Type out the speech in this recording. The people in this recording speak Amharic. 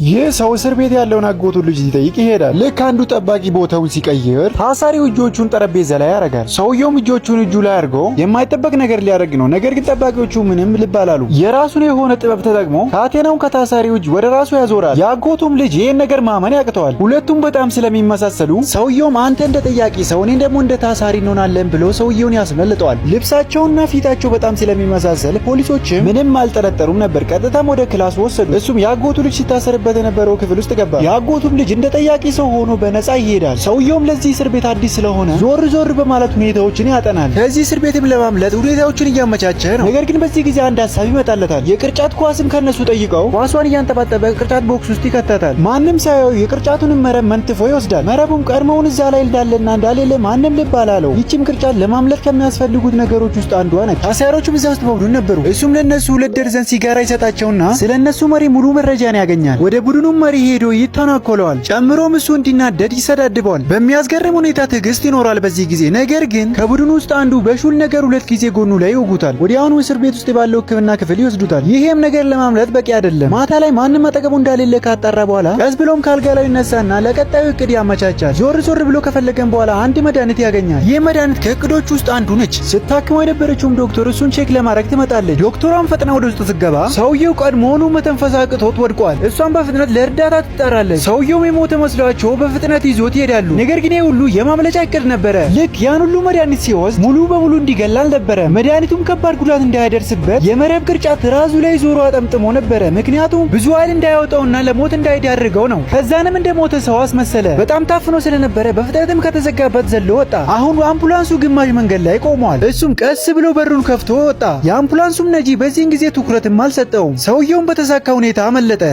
ይህ ሰው እስር ቤት ያለውን አጎቱን ልጅ ሊጠይቅ ይሄዳል። ልክ አንዱ ጠባቂ ቦታውን ሲቀይር ታሳሪው እጆቹን ጠረጴዛ ላይ ያደርጋል። ሰውየውም እጆቹን እጁ ላይ አድርጎ የማይጠበቅ ነገር ሊያደርግ ነው። ነገር ግን ጠባቂዎቹ ምንም ልብ አላሉ። የራሱን የሆነ ጥበብ ተጠቅሞ ካቴናውን ከታሳሪው እጅ ወደ ራሱ ያዞራል። የአጎቱም ልጅ ይህን ነገር ማመን ያቅተዋል። ሁለቱም በጣም ስለሚመሳሰሉ ሰውየውም አንተ እንደ ጠያቂ ሰው እኔ ደግሞ እንደ ታሳሪ እንሆናለን ብሎ ሰውየውን ያስመልጠዋል። ልብሳቸውና ፊታቸው በጣም ስለሚመሳሰል ፖሊሶችም ምንም አልጠረጠሩም ነበር። ቀጥታም ወደ ክላስ ወሰዱ። እሱም የአጎቱ ልጅ ሲታሰርበት የነበረው ክፍል ውስጥ ገባ። የአጎቱም ልጅ እንደ ጠያቂ ሰው ሆኖ በነፃ ይሄዳል። ሰውየውም ለዚህ እስር ቤት አዲስ ስለሆነ ዞር ዞር በማለት ሁኔታዎችን ያጠናል። ከዚህ እስር ቤትም ለማምለጥ ሁኔታዎችን እያመቻቸ ነው። ነገር ግን በዚህ ጊዜ አንድ ሀሳብ ይመጣለታል። የቅርጫት ኳስም ከነሱ ጠይቀው ኳሷን እያንጠባጠበ ቅርጫት ቦክስ ውስጥ ይከታታል። ማንም ሳያዩ የቅርጫቱንም መረብ መንትፎ ይወስዳል። መረቡም ቀድሞውን እዛ ላይ እንዳለና እንዳሌለ ማንም ልብ አላለው። ይህችም ቅርጫት ለማምለጥ ከሚያስፈልጉት ነገሮች ውስጥ አንዷ ነች። ታሳሪዎቹም እዛ ውስጥ በቡድን ነበሩ። እሱም ለነሱ 2 ደርዘን ሲጋራ ይሰጣቸውና ስለነሱ መሪ ሙሉ መረጃን ያገኛል። ወደ ቡድኑም መሪ ሄዶ ይተናኮለዋል። ጨምሮም እሱ እንዲናደድ ይሰዳድበዋል። በሚያስገርም ሁኔታ ትዕግስት ይኖራል በዚህ ጊዜ። ነገር ግን ከቡድኑ ውስጥ አንዱ በሹል ነገር 2 ጊዜ ጎኑ ላይ ይወጉታል። ወዲያውኑ እስር ቤት ውስጥ ባለው ሕክምና ክፍል ይወስዱታል። ይሄም ነገር ለማምለጥ በቂ አይደለም። ማታ ላይ ማንም አጠገቡ እንዳሌለ ካጣራ በኋላ ቀስ ብሎም ካልጋ ላይ ይነሳና ለቀጣዩ እቅድ ያመቻቻል። ዞር ዞር ብሎ ከፈለገም በኋላ አንድ መድኃኒት ያገኛል። ይህ መድኃኒት ከእቅዶቹ ውስጥ አንዱ ነች። ስታክመው የነበረችውም ዶክተር እሱን ቼክ ለማድረግ ትመጣለች። ዶክተሯም ፈጥና ወደ ውስጥ ስትገባ ሰውየው ቀድሞውኑ መተንፈስ አቅቶት ወድቋል። እሷም በፍጥነት ለእርዳታ ትጠራለች። ሰውየውም የሞተ መስሏቸው በፍጥነት ይዞት ይሄዳሉ። ነገር ግን ሁሉ የማምለጫ እቅድ ነበረ። ልክ ያን ሁሉ መድኃኒት ሲወስድ ሙሉ በሙሉ እንዲገል አልነበረ። መድኃኒቱም ከባድ ጉዳት እንዳያደርስበት የመረብ ቅርጫት ራሱ ላይ ዞሮ አጠምጥሞ ነበረ። ምክንያቱም ብዙ ኃይል እንዳያወጣውና ለሞት እንዳይዳርገው ነው። ከዛንም እንደሞተ ሰው አስመሰለ። በጣም ታፍኖ ስለነበረ በፍጥነትም ከተዘጋበት ዘሎ ወጣ። አሁን አምቡላንሱ ግማሽ መንገድ ላይ ቆሟል። እሱም ቀስ ብሎ በሩን ከፍቶ ወጣ። የአምቡላንሱም ነጂ በዚህን ጊዜ ትኩረትም አልሰጠውም። ሰውየውም በተሳካ ሁኔታ አመለጠ።